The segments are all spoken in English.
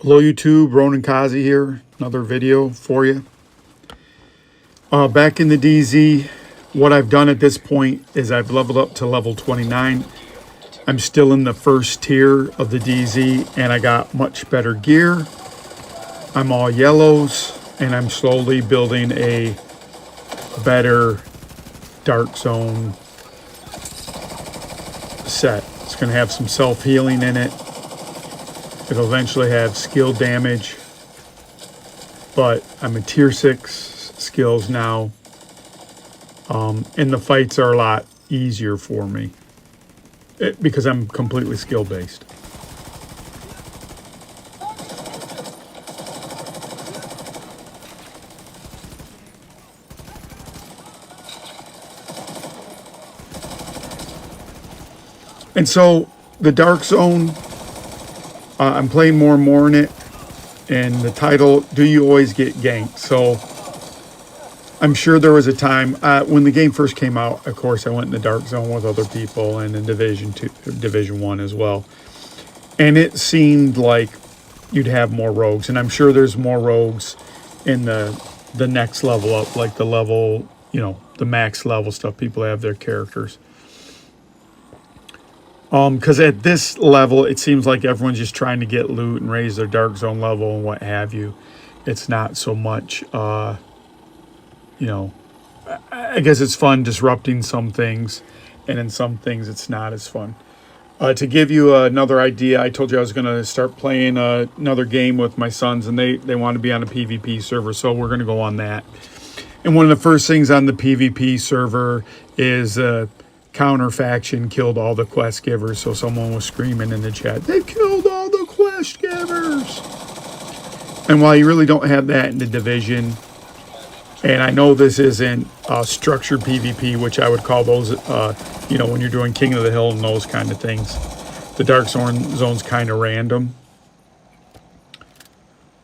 Hello YouTube, Ronin Kaze here, another video for you. Back in the DZ, what I've done at this point is I've leveled up to level 29. I'm still in the first tier of the DZ and I got much better gear. I'm all yellows and I'm slowly building a better Dark Zone set. It's going to have some self-healing in it. It'll eventually have skill damage, but I'm at tier 6 skills now, and the fights are a lot easier for me because I'm completely skill based. And so the Dark Zone, I'm playing more and more in it, and the title, do you always get ganked? So I'm sure there was a time when the game first came out, of course I went in the Dark Zone with other people and in Division 1 as well, and it seemed like you'd have more rogues, and I'm sure there's more rogues in the next level up, like the level, the max level stuff. People have their characters. Because at this level, it seems like everyone's just trying to get loot and raise their Dark Zone level and what have you. It's not so much, I guess it's fun disrupting some things, and in some things it's not as fun. To give you another idea, I told you I was going to start playing another game with my sons, and they want to be on a PvP server, so we're going to go on that. And one of the first things on the PvP server is counter faction killed all the quest givers. So someone was screaming in the chat, they've killed all the quest givers. And while you really don't have that in the division, and I know this isn't structured PvP, which I would call those, when you're doing King of the Hill and those kind of things, the Dark Zone's kind of random.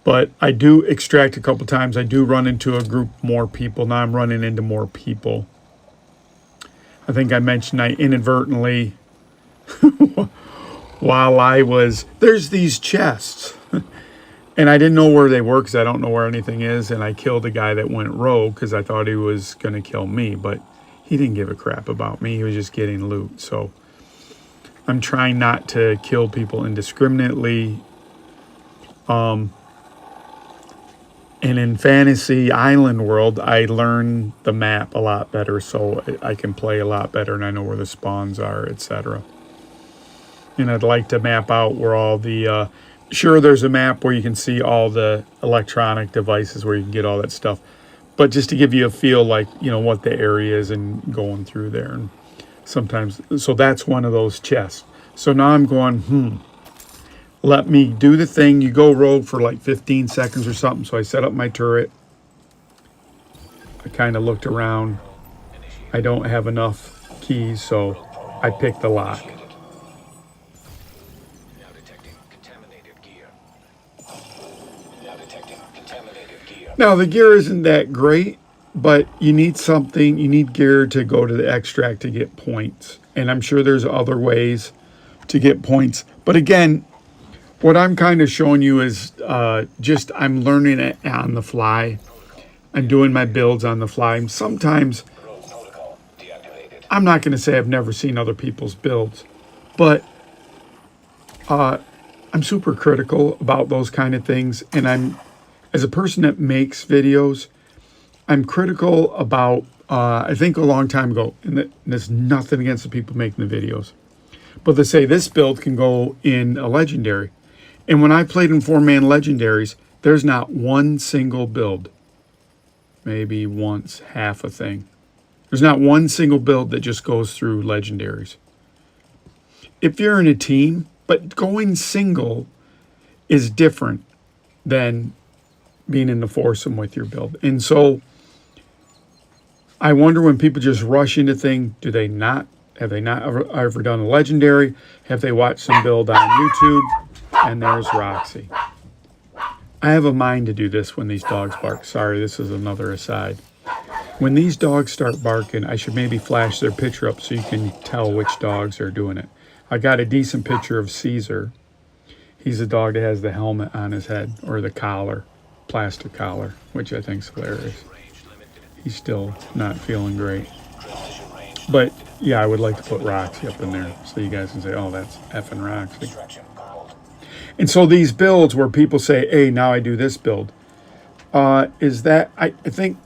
But I do extract a couple times. I do run into a group more people. Now I'm running into more people. I think I mentioned I inadvertently, while there's these chests, and I didn't know where they were because I don't know where anything is, and I killed a guy that went rogue because I thought he was going to kill me, but he didn't give a crap about me. He was just getting loot. So I'm trying not to kill people indiscriminately. And in Fantasy Island World, I learn the map a lot better, so I can play a lot better, and I know where the spawns are, etc. And I'd like to map out where all the... sure, there's a map where you can see all the electronic devices where you can get all that stuff. But just to give you a feel, like, what the area is and going through there. And sometimes... So that's one of those chests. So now I'm going, let me do the thing. You go rogue for like 15 seconds or something. So I set up my turret. I kind of looked around. I don't have enough keys, so I picked the lock. Now detecting contaminated gear. Now the gear isn't that great, but you need something. You need gear to go to the extract to get points. And I'm sure there's other ways to get points. But again, what I'm kind of showing you is just I'm learning it on the fly. I'm doing my builds on the fly. Sometimes, I'm not going to say I've never seen other people's builds, but I'm super critical about those kind of things. And as a person that makes videos, I'm critical about, I think a long time ago, and there's nothing against the people making the videos, but they say this build can go in a legendary. And when I played in 4-man legendaries, there's not one single build, maybe once, half a thing. There's not one single build that just goes through legendaries. If you're in a team, but going single is different than being in the foursome with your build. And so I wonder when people just rush into things, have they not ever done a legendary? Have they watched some build on YouTube? And there's Roxy. I have a mind to do this when these dogs bark. Sorry, this is another aside. When these dogs start barking, I should maybe flash their picture up so you can tell which dogs are doing it. I got a decent picture of Caesar, He's a dog that has the helmet on his head, or the collar, plastic collar, which I think is hilarious. He's still not feeling great. But yeah, I would like to put Roxy up in there so you guys can say, oh, that's effing Roxy. And so these builds where people say, hey, now I do this build, is that, I think,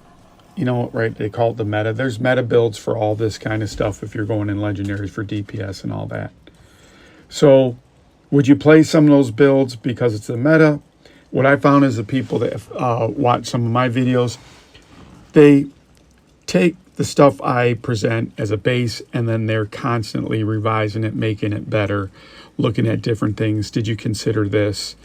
you know, right, they call it the meta. There's meta builds for all this kind of stuff if you're going in legendaries for DPS and all that. So would you play some of those builds because it's the meta? What I found is the people that watch some of my videos, they take the stuff I present as a base and then they're constantly revising it, making it better, looking at different things. Did you consider this?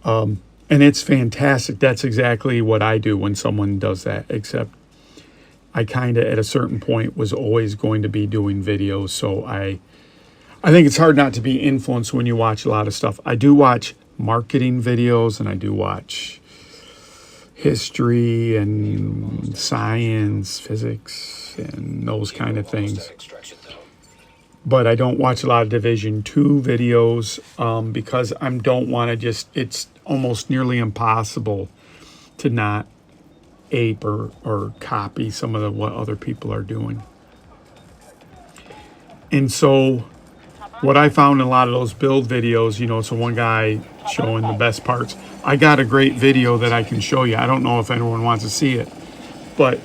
And it's fantastic. That's exactly what I do when someone does that, except I kind of at a certain point was always going to be doing videos. So I think it's hard not to be influenced when you watch a lot of stuff. I do watch marketing videos and I do watch history and science, physics, and those kind of things. But I don't watch a lot of Division 2 videos because I don't want to just, it's almost nearly impossible to not ape or copy some of what other people are doing. And so what I found in a lot of those build videos, you know, so one guy showing the best parts. I got a great video that I can show you. I don't know if anyone wants to see it, but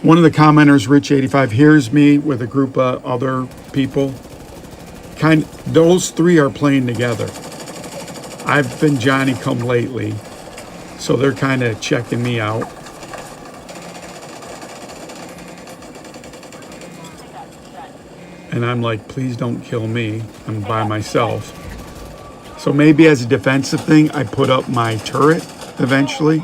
one of the commenters, Rich85, here's me with a group of other people. Those three are playing together. I've been Johnny come lately, so they're kind of checking me out. And I'm like, please don't kill me. I'm by myself. So maybe as a defensive thing, I put up my turret eventually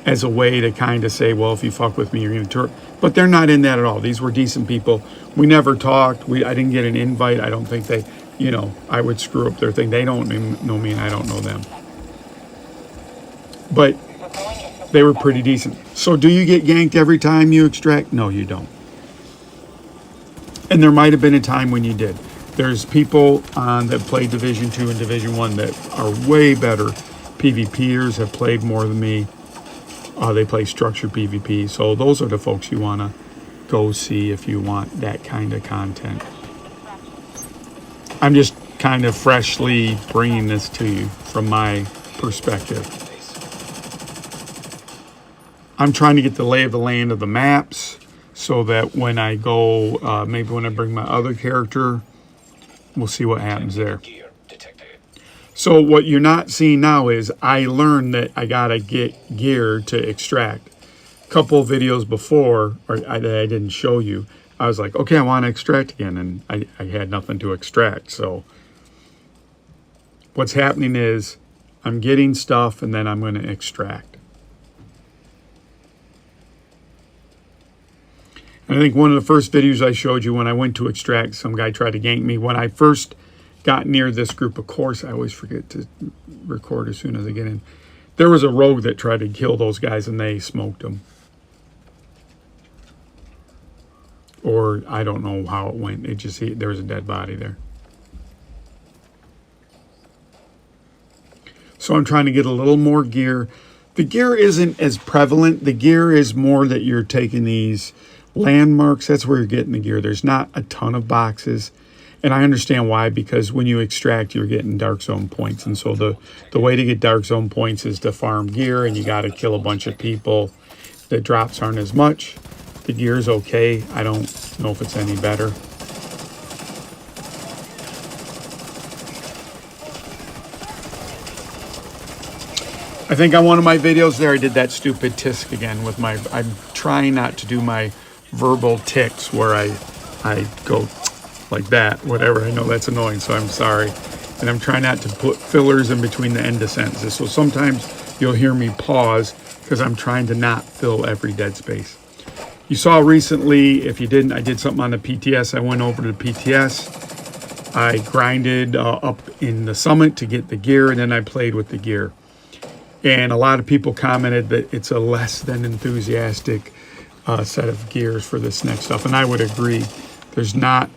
as a way to kind of say, well, if you fuck with me, you're going to turret. But they're not in that at all. These were decent people. We never talked. I didn't get an invite. I don't think they, you know, I would screw up their thing. They don't know me and I don't know them. But they were pretty decent. So do you get ganked every time you extract? No, you don't. And there might have been a time when you did. There's people that play Division 2 and Division 1 that are way better PvPers, have played more than me. They play structured PvP. So those are the folks you want to go see if you want that kind of content. I'm just kind of freshly bringing this to you from my perspective. I'm trying to get the lay of the land of the maps so that when I go, maybe when I bring my other character, we'll see what happens there. So what you're not seeing now is I learned that I got to get gear to extract. A couple of videos before, that I didn't show you, I was like, okay, I want to extract again. And I had nothing to extract. So what's happening is I'm getting stuff and then I'm going to extract. And I think one of the first videos I showed you when I went to extract, some guy tried to gank me. When I first got near this group, of course, I always forget to record as soon as I get in. There was a rogue that tried to kill those guys and they smoked them. Or I don't know how it went. It just, there was a dead body there. So I'm trying to get a little more gear. The gear isn't as prevalent. The gear is more that you're taking these landmarks. That's where you're getting the gear. There's not a ton of boxes. And I understand why, because when you extract, you're getting dark zone points. And so the way to get dark zone points is to farm gear, and you got to kill a bunch of people. The drops aren't as much. The gear is okay. I don't know if it's any better. I think on one of my videos there, I did that stupid tisk again with my, I'm trying not to do my verbal tics where I go like that, whatever. I know that's annoying, so I'm sorry. And I'm trying not to put fillers in between the end of sentences. So sometimes you'll hear me pause because I'm trying to not fill every dead space. You saw recently, if you didn't, I did something on the PTS. I went over to the PTS. I grinded up in the summit to get the gear, and then I played with the gear. And a lot of people commented that it's a less than enthusiastic set of gears for this next stuff. And I would agree. There's not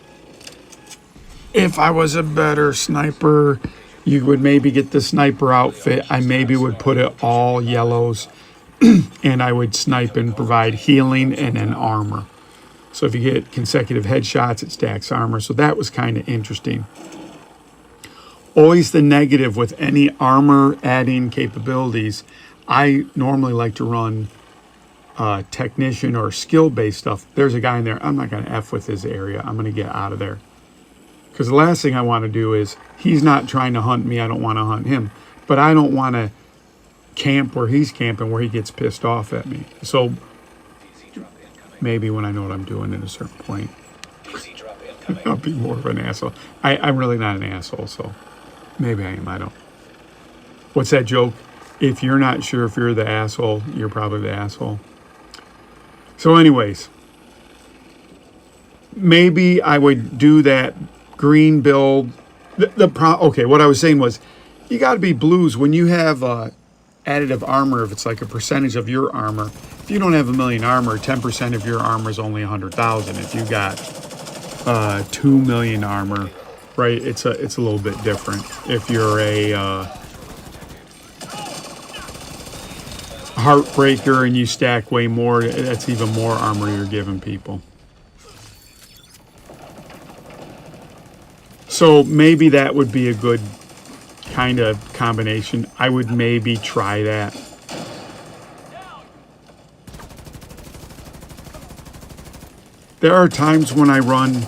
If I was a better sniper, you would maybe get the sniper outfit. I maybe would put it all yellows, and I would snipe and provide healing and then armor. So if you get consecutive headshots, it stacks armor. So that was kind of interesting. Always the negative with any armor adding capabilities. I normally like to run technician or skill-based stuff. There's a guy in there. I'm not going to F with his area. I'm going to get out of there. Because the last thing I want to do is, he's not trying to hunt me. I don't want to hunt him. But I don't want to camp where he's camping, where he gets pissed off at me. So maybe when I know what I'm doing at a certain point, I'll be more of an asshole. I'm really not an asshole, so maybe I am. I don't. What's that joke? If you're not sure if you're the asshole, you're probably the asshole. So anyways, maybe I would do that green build. Okay, what I was saying was, you got to be blues when you have additive armor. If it's like a percentage of your armor, if you don't have 1,000,000 armor, 10% of your armor is only 100,000. If you got 2,000,000 armor, right? It's a little bit different. If you're a heartbreaker and you stack way more, that's even more armor you're giving people. So maybe that would be a good kind of combination. I would maybe try that. There are times when I run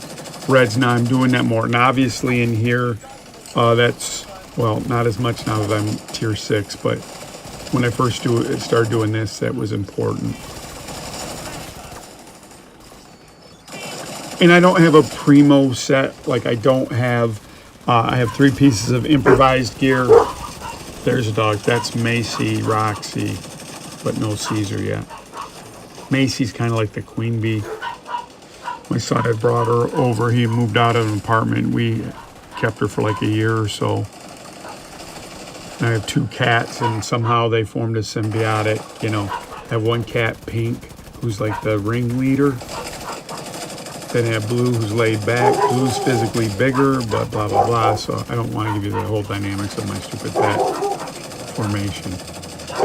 reds now. I'm doing that more. And obviously in here, that's, well, not as much now that I'm tier 6, but when I first started doing this, that was important. And I don't have a primo set. Like I don't have, I have 3 pieces of improvised gear. There's a dog. That's Macy, Roxy, but no Caesar yet. Macy's kind of like the queen bee. My son had brought her over. He moved out of an apartment. We kept her for like a year or so. And I have 2 cats, and somehow they formed a symbiotic. You know, I have one cat, Pink, who's like the ringleader. Then I have Blue, who's laid back. Blue's physically bigger, but blah, blah, blah. So I don't want to give you the whole dynamics of my stupid pet formation.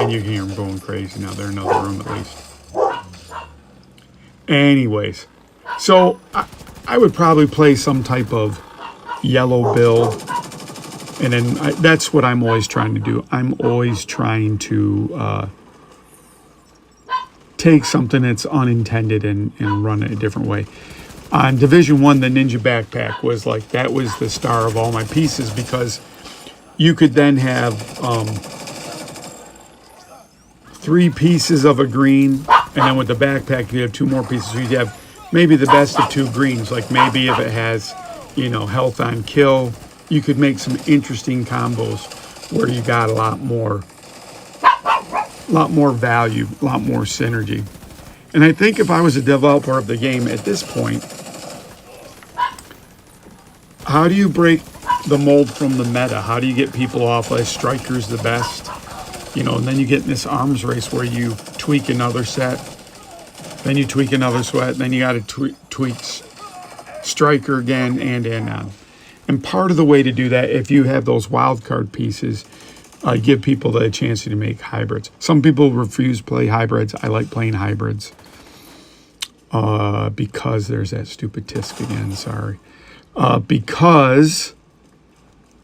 And you can hear them going crazy now. They're in another room at least. Anyways, so I would probably play some type of yellow build. And then that's what I'm always trying to do. I'm always trying to take something that's unintended and run it a different way. On Division 1, the Ninja Backpack was like, that was the star of all my pieces, because you could then have 3 pieces of a green, and then with the backpack, you have 2 more pieces. So you'd have maybe the best of 2 greens. Like maybe if it has, you know, health on kill, you could make some interesting combos where you got a lot more value, a lot more synergy. And I think if I was a developer of the game at this point, how do you break the mold from the meta? How do you get people off like Striker's the best? You know, and then you get in this arms race where you tweak another set, then you tweak another set, then you got to tweak Striker again, and on. And part of the way to do that, if you have those wildcard pieces, give people the chance to make hybrids. Some people refuse to play hybrids. I like playing hybrids because there's that stupid tisk again. Sorry. Because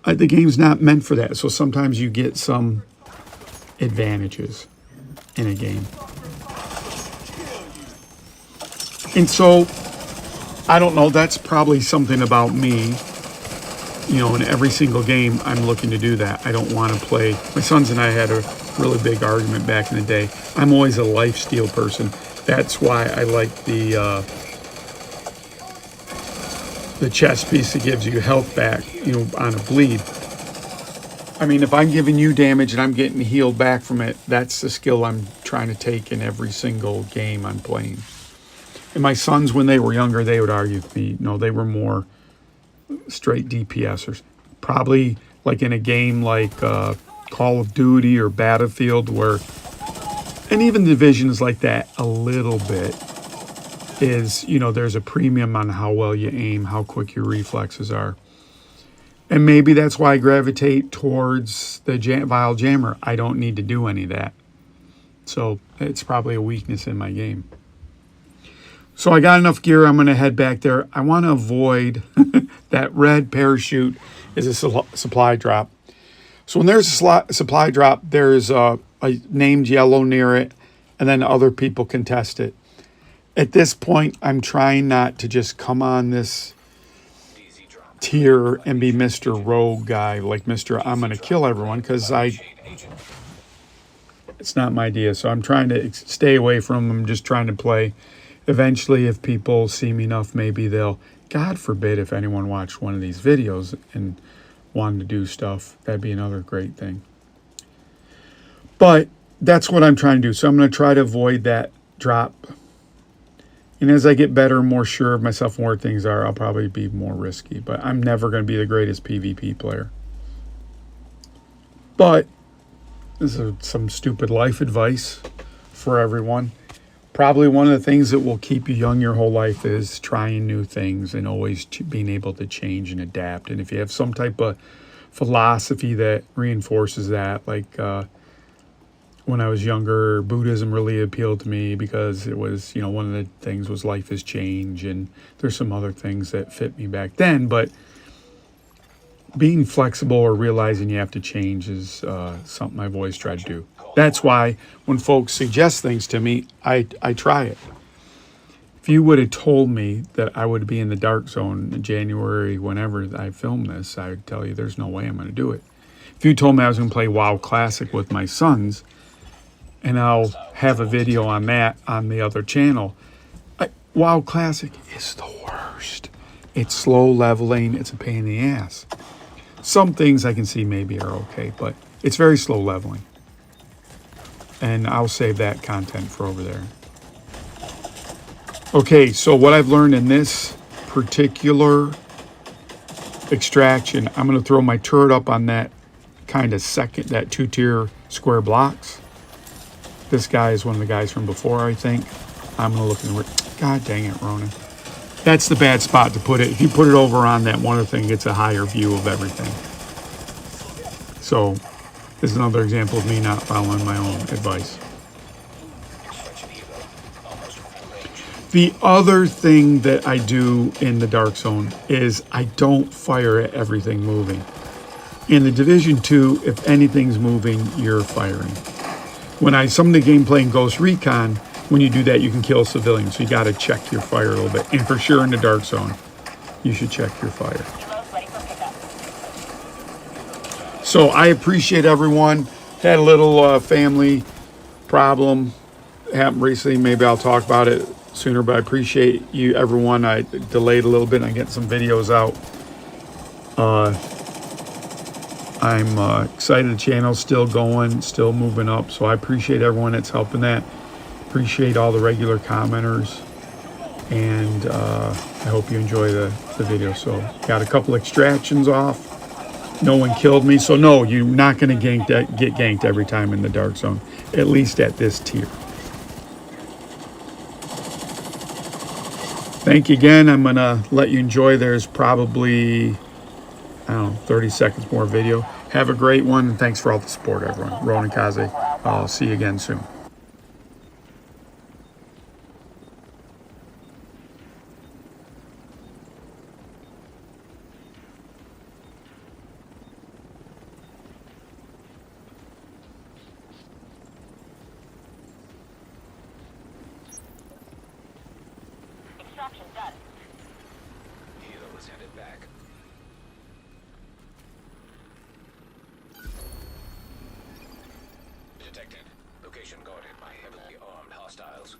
the game's not meant for that. So sometimes you get some advantages in a game. And so, I don't know, that's probably something about me. You know, in every single game, I'm looking to do that. I don't want to play. My sons and I had a really big argument back in the day. I'm always a lifesteal person. That's why I like the chest piece that gives you health back, you know, on a bleed. I mean, if I'm giving you damage and I'm getting healed back from it, that's the skill I'm trying to take in every single game I'm playing. And my sons, when they were younger, they would argue with me. No, they were more straight DPSers. Probably like in a game like Call of Duty or Battlefield, where, and even divisions like that a little bit, is, you know, there's a premium on how well you aim, how quick your reflexes are. And maybe that's why I gravitate towards the Vile Jammer. I don't need to do any of that. So it's probably a weakness in my game. So I got enough gear. I'm going to head back there. I want to avoid that red parachute is a supply drop. So when there's a supply drop, there's a named yellow near it, and then other people contest it. At this point, I'm trying not to just come on this tier and be Mr. Rogue guy, like Mr. I'm going to kill everyone, because it's not my idea. So I'm trying to stay away from them, just trying to play. Eventually, if people see me enough, maybe they'll, God forbid, if anyone watched one of these videos and wanted to do stuff, that'd be another great thing. But that's what I'm trying to do. So I'm going to try to avoid that drop. And as I get better and more sure of myself and where things are, I'll probably be more risky. But I'm never going to be the greatest PvP player. But this is some stupid life advice for everyone. Probably one of the things that will keep you young your whole life is trying new things and always being able to change and adapt. And if you have some type of philosophy that reinforces that, like when I was younger, Buddhism really appealed to me because it was, one of the things was life is change, and there's some other things that fit me back then. But being flexible or realizing you have to change is something I've always tried to do. That's why when folks suggest things to me, I try it. If you would have told me that I would be in the dark zone in January, whenever I filmed this, I would tell you there's no way I'm going to do it. If you told me I was going to play WoW Classic with my sons, and I'll have a video on that on the other channel, WoW Classic is the worst. It's slow leveling. It's a pain in the ass. Some things I can see maybe are okay, but it's very slow leveling. And I'll save that content for over there. Okay, so what I've learned in this particular extraction, I'm going to throw my turret up on that kind of second, that 2-tier square blocks. This guy is one of the guys from before, I think. I'm going to look in the... God dang it, Ronin. That's the bad spot to put it. If you put it over on that one thing, it's a higher view of everything. So this is another example of me not following my own advice. The other thing that I do in the Dark Zone is I don't fire at everything moving. In the Division 2, if anything's moving, you're firing. When some of the gameplay in Ghost Recon, when you do that, you can kill civilians. So you got to check your fire a little bit. And for sure in the Dark Zone, you should check your fire. So I appreciate everyone. Had a little family problem happened recently. Maybe I'll talk about it sooner, but I appreciate you, everyone. I delayed a little bit on getting some videos out. I'm excited the channel's still going, still moving up. So I appreciate everyone that's helping that. Appreciate all the regular commenters. And I hope you enjoy the video. So got a couple extractions off. No one killed me. So no, you're not going to get ganked every time in the Dark Zone. At least at this tier. Thank you again. I'm going to let you enjoy. There's probably, 30 seconds more video. Have a great one. And thanks for all the support, everyone. Ronin, Kaze. I'll see you again soon. Extraction done. Helo is headed back. Detected. Location guarded by heavily armed hostiles.